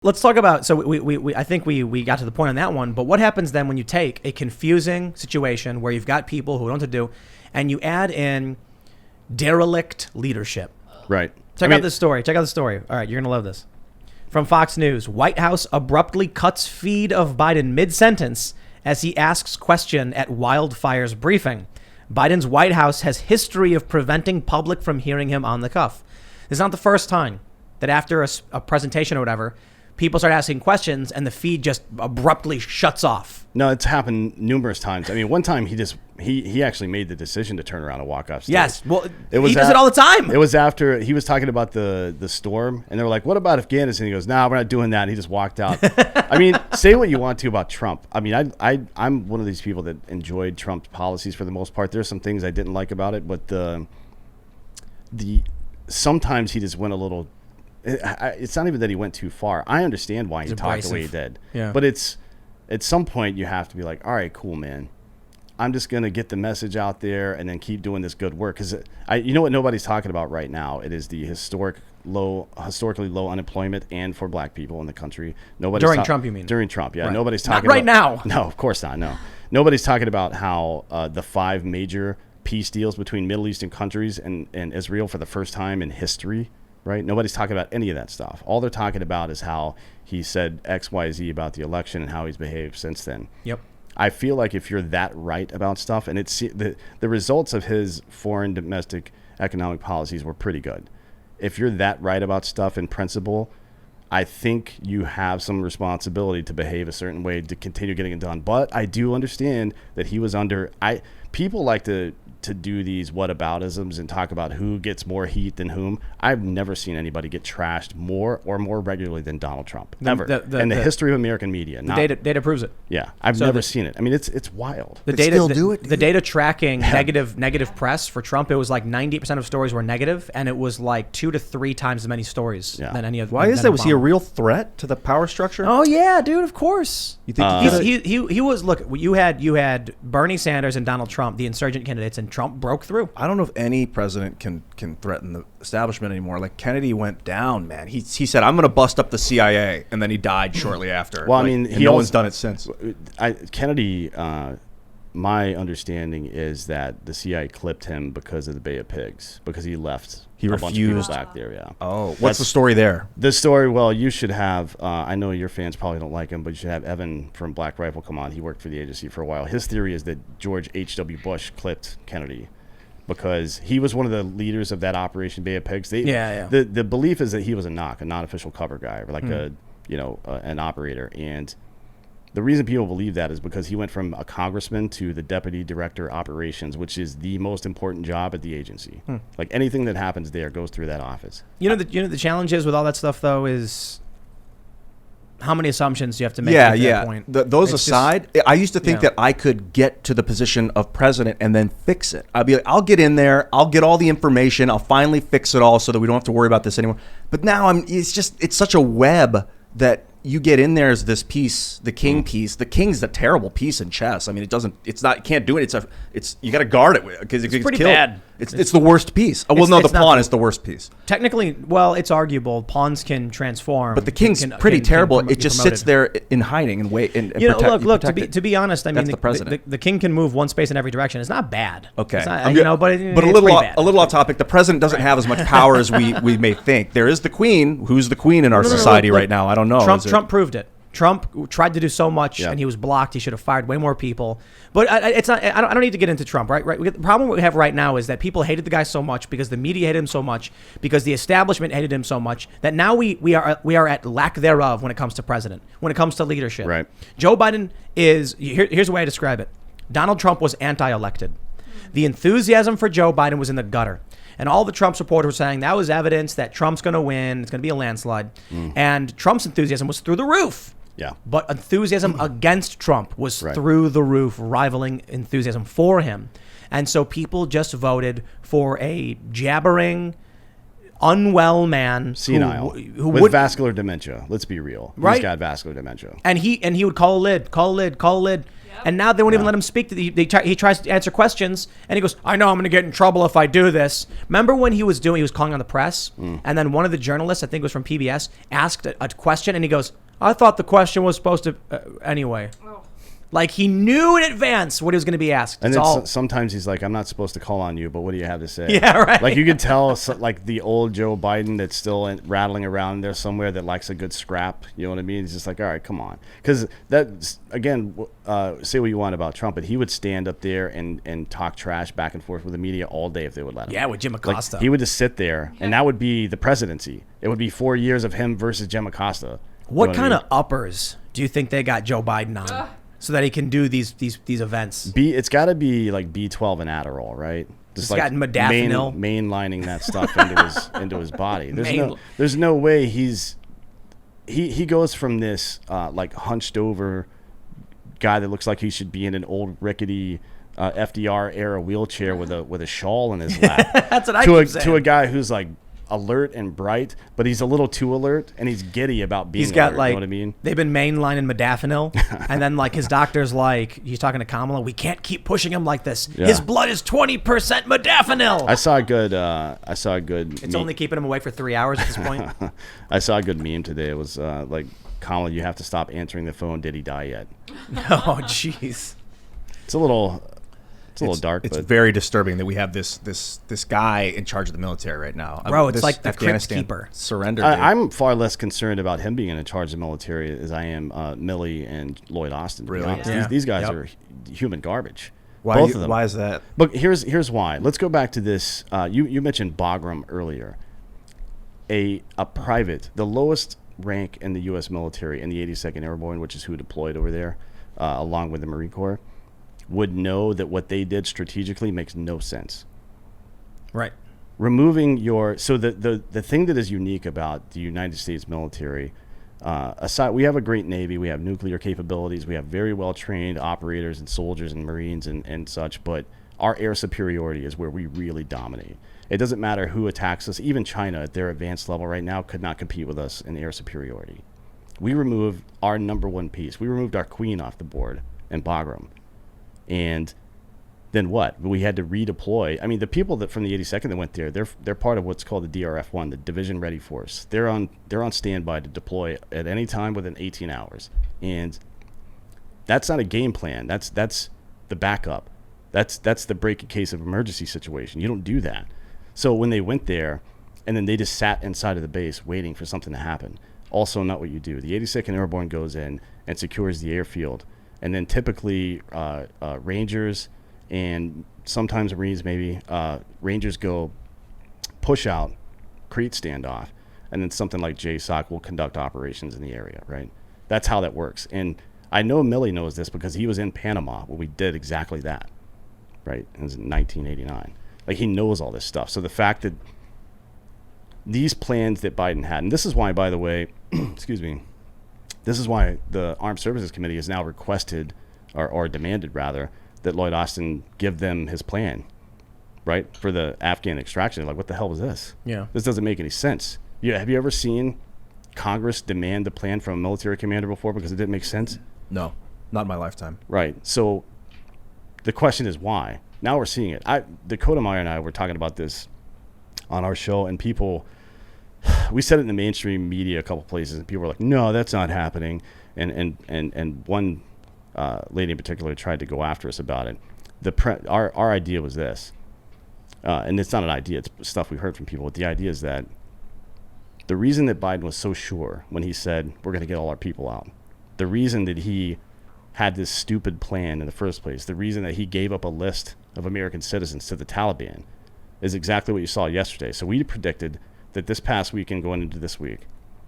Let's talk about, so I think we got to the point on that one, but what happens then when you take a confusing situation where you've got people who don't know what to do and you add in derelict leadership? Right. Check out this story. All right, you're going to love this. From Fox News, White House abruptly cuts feed of Biden mid-sentence as he asks question at wildfires briefing. Biden's White House has history of preventing public from hearing him on the cuff. This is not the first time that after a presentation or whatever, people start asking questions and the feed just abruptly shuts off. No, it's happened numerous times. I mean, one time he actually made the decision to turn around and walk off stage. Yes, well, he does it all the time. It was after he was talking about the storm, and they were like, "What about Afghanistan?" He goes, "Nah, we're not doing that." And he just walked out. I mean, say what you want to about Trump. I mean, I'm one of these people that enjoyed Trump's policies for the most part. There's some things I didn't like about it, but the sometimes he just went a little. It's not even that he went too far. I understand why he talked the way he did. Yeah. But it's at some point you have to be like, all right, cool, man. I'm just going to get the message out there and then keep doing this good work. Because you know what nobody's talking about right now? It is the historically low unemployment and for black people in the country. During Trump, you mean? During Trump, yeah. Right. Nobody's talking not right now. No, of course not, no. Nobody's talking about how the 5 major peace deals between Middle Eastern countries and Israel for the first time in history. Right? Nobody's talking about any of that stuff. All they're talking about is how he said X, Y, Z about the election and how he's behaved since then. Yep. I feel like if you're that right about stuff, and it's the results of his foreign domestic economic policies were pretty good. If you're that right about stuff in principle, I think you have some responsibility to behave a certain way to continue getting it done. But I do understand that he was under. People like to do these whataboutisms and talk about who gets more heat than whom. I've never seen anybody get trashed more regularly than Donald Trump. Ever. In the history of American media. Data proves it. Yeah. I've never seen it. I mean, it's wild. The data tracking negative press for Trump, it was like 98% of stories were negative, and it was like 2 to 3 times as many stories than any of. Why is that? Was he a real threat to the power structure? Oh yeah, dude. Of course. You think he was? Look, you had Bernie Sanders and Donald Trump, the insurgent candidates, and Trump broke through. I don't know if any president can threaten the establishment anymore. Like Kennedy went down, man. He said, "I'm going to bust up the CIA," and then he died shortly after. Well, I mean, no one's done it since. Kennedy. My understanding is that the CIA clipped him because of the Bay of Pigs, because he left. He refused back there. Yeah. Oh, what's the story there? The story. Well, you should have. I know your fans probably don't like him, but you should have Evan from Black Rifle come on. He worked for the agency for a while. His theory is that George H.W. Bush clipped Kennedy because he was one of the leaders of that Operation Bay of Pigs. The belief is that he was a non-official cover guy, or like an operator. And the reason people believe that is because he went from a congressman to the deputy director operations, which is the most important job at the agency. Like anything that happens there goes through that office. The challenge is with all that stuff though is how many assumptions do you have to make at that point? Those aside, I used to think that I could get to the position of president and then fix it. I'd be like, I'll get in there, I'll get all the information, I'll finally fix it all so that we don't have to worry about this anymore. But now it's such a web that you get in there as this piece, the king piece. The king's a terrible piece in chess. I mean, you can't do it. You got to guard it because it's pretty killed. bad. It's the worst piece. The pawn is the worst piece. Technically, well, it's arguable. Pawns can transform, but the king's pretty terrible. It just sits there in hiding and wait. And look. To be honest, I mean, the president. The king can move one space in every direction. It's not bad. Okay, it's not, but a little off topic. The president doesn't have as much power as we may think. There is the queen. Who's the queen in our society right now? I don't know. Trump proved it. Trump tried to do so much, and he was blocked. He should have fired way more people. But it's not. I don't need to get into Trump, right? The problem we have right now is that people hated the guy so much because the media hated him so much, because the establishment hated him so much, that now we are at lack thereof when it comes to president, when it comes to leadership. Right. Joe Biden is here's the way I describe it. Donald Trump was anti-elected. The enthusiasm for Joe Biden was in the gutter. And all the Trump supporters were saying that was evidence that Trump's going to win. It's going to be a landslide. And Trump's enthusiasm was through the roof. Yeah. But enthusiasm against Trump was through the roof, rivaling enthusiasm for him. And so people just voted for a jabbering, unwell man, senile, who with would vascular dementia. Let's be real. Right. He's got vascular dementia. and he would call a lid. And now they won't even let him speak. He tries to answer questions, and he goes, "I know I'm going to get in trouble if I do this." Remember when he was calling on the press, and then one of the journalists, I think it was from PBS, asked a question, and he goes, "I thought the question was supposed to anyway." Oh. Like he knew in advance what he was going to be asked. And It's then all, sometimes he's like, "I'm not supposed to call on you, but what do you have to say?" Yeah, right. Like you could tell, like the old Joe Biden that's still rattling around there somewhere that likes a good scrap. You know what I mean? He's just like, "All right, come on," because that's again, say what you want about Trump, but he would stand up there and talk trash back and forth with the media all day if they would let him. yeah, with Jim Like, Acosta. he would just sit there, and that would be the presidency. It would be 4 years of him versus Jim Acosta. What kind of uppers do you think they got Joe Biden on so that he can do these events? It's got to be like B12 and Adderall, right? Just It's got modafinil. mainlining that stuff into his body. Main- There's no way he goes from this like hunched over guy that looks like he should be in an old rickety FDR era wheelchair with a shawl in his lap. That's what I keep saying. To a guy who's like alert and bright, but he's a little too alert and he's giddy about being He's got alert, like, you know what I mean? they've been mainlining modafinil, and then like his doctor's like, he's talking to Kamala, we can't keep pushing him like this. Yeah. His blood is 20% modafinil. I saw a good It's only keeping him awake for 3 hours at this point. I saw a good meme today. It was like, Colin, you have to stop answering the phone. Did he die yet? Oh, jeez. It's a little dark. It's but very disturbing that we have this guy in charge of the military right now. Bro, it's This like the Crypt Afghanistan Keeper. surrender. Dude. I'm far less concerned about him being in charge of the military as I am Milley and Lloyd Austin. To be Really? honest. Yeah. These guys Yep. are human garbage. why? Both of them. Why is that? But here's why. Let's go back to this. You mentioned Bagram earlier. A private, the lowest rank in the U.S. military in the 82nd Airborne, which is who deployed over there, along with the Marine Corps, would know that what they did strategically makes no sense. Right. Removing the thing that is unique about the United States military, aside, we have a great Navy, we have nuclear capabilities, we have very well trained operators and soldiers and Marines and such, but our air superiority is where we really dominate. It doesn't matter who attacks us. Even China at their advanced level right now could not compete with us in air superiority. We removed our number one piece. We removed our queen off the board in Bagram. And then what? We had to redeploy. I mean, the people that from the 82nd that went there, they're part of what's called the DRF-1, the Division Ready Force. They're on standby to deploy at any time within 18 hours. And that's not a game plan. That's the backup. That's the break in case of emergency situation. You don't do that. So when they went there, and then they just sat inside of the base waiting for something to happen. Also not what you do. The 82nd Airborne goes in and secures the airfield. And then typically Rangers and sometimes Marines maybe, Rangers go push out, create standoff, and then something like JSOC will conduct operations in the area, right? That's how that works. And I know Milley knows this because he was in Panama when we did exactly that, right? It was in 1989. Like, he knows all this stuff. So the fact that these plans that Biden had, and this is why, by the way, excuse me, this is why the Armed Services Committee has now requested, or demanded rather, that Lloyd Austin give them his plan, right, for the Afghan extraction. Like, what the hell was this? Yeah. This doesn't make any sense. Have you ever seen Congress demand a plan from a military commander before because it didn't make sense? No, not in my lifetime. Right. So the question is why? Now we're seeing it. Dakota Meyer and I were talking about this on our show, and we said it in the mainstream media a couple places, and people were like, no, that's not happening. And one lady in particular tried to go after us about it. Our idea was this, and it's not an idea, it's stuff we heard from people. But the idea is that the reason that Biden was so sure when he said, we're going to get all our people out, the reason that he had this stupid plan in the first place, the reason that he gave up a list of American citizens to the Taliban is exactly what you saw yesterday. So we predicted that this past weekend going into this week,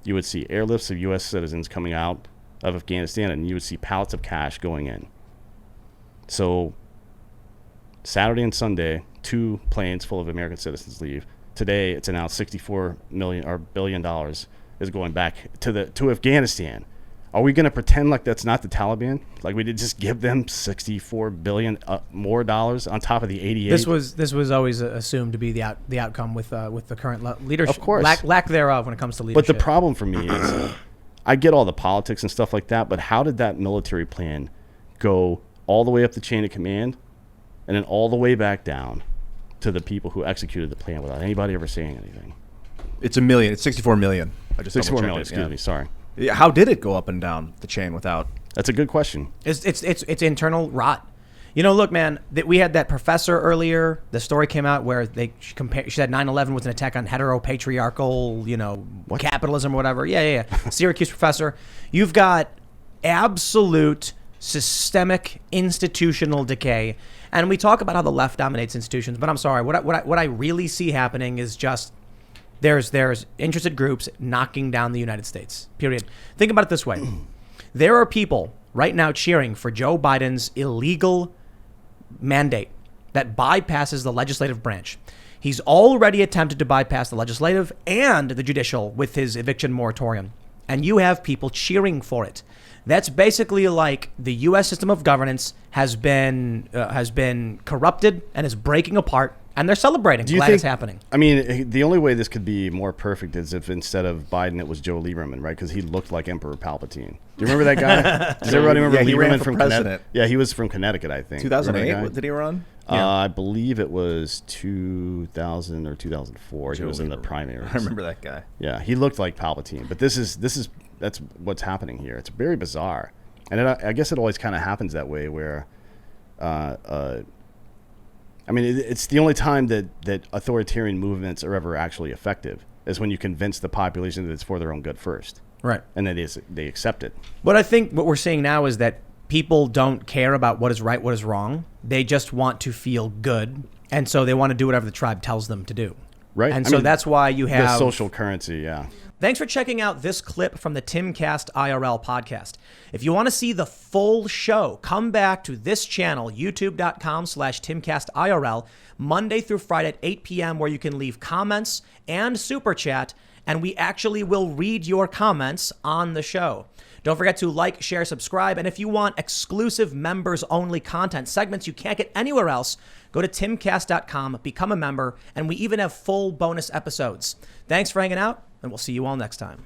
you would see airlifts of U.S. citizens coming out of Afghanistan, and you would see pallets of cash going in. So Saturday and Sunday, 2 planes full of American citizens leave. Today, it's announced $64 billion is going back to Afghanistan. Are we going to pretend like that's not the Taliban? Like we did just give them $64 billion more dollars on top of the 88? This was always assumed to be the outcome with the current leadership. Of course. Lack thereof when it comes to leadership. But the problem for me is I get all the politics and stuff like that, but how did that military plan go all the way up the chain of command and then all the way back down to the people who executed the plan without anybody ever saying anything? It's $1 million. It's 64 million. I just 64 million, double-checked it, excuse me, sorry. Yeah. How did it go up and down the chain without? That's a good question. It's internal rot. You know, look, man, we had that professor earlier. The story came out where she said 9/11 was an attack on heteropatriarchal, capitalism or whatever. Yeah. Syracuse professor. You've got absolute systemic institutional decay. And we talk about how the left dominates institutions, but I'm sorry. What I really see happening is just there's interested groups knocking down the United States, period. Think about it this way. There are people right now cheering for Joe Biden's illegal mandate that bypasses the legislative branch. He's already attempted to bypass the legislative and the judicial with his eviction moratorium. And you have people cheering for it. That's basically like the U.S. system of governance has been corrupted and is breaking apart. And they're celebrating. Glad it's happening. I mean, the only way this could be more perfect is if instead of Biden, it was Joe Lieberman, right? Because he looked like Emperor Palpatine. Do you remember that guy? Does everybody remember he ran Lieberman for from president? Connecticut? Yeah, he was from Connecticut, I think. 2008? Did he run? I believe it was 2000 or 2004. He was in the primaries. I remember that guy. Yeah, he looked like Palpatine. But that's what's happening here. It's very bizarre, and I guess it always kind of happens that way where. I mean, it's the only time that authoritarian movements are ever actually effective is when you convince the population that it's for their own good first. Right. And then they accept it. But I think what we're seeing now is that people don't care about what is right, what is wrong. They just want to feel good. And so they want to do whatever the tribe tells them to do. Right. And that's why you have the social currency, yeah. Thanks for checking out this clip from the Timcast IRL podcast. If you want to see the full show, come back to this channel, youtube.com/TimcastIRL, Monday through Friday at 8 p.m., where you can leave comments and super chat, and we actually will read your comments on the show. Don't forget to like, share, subscribe, and if you want exclusive members-only content, segments you can't get anywhere else, go to timcast.com, become a member, and we even have full bonus episodes. Thanks for hanging out, and we'll see you all next time.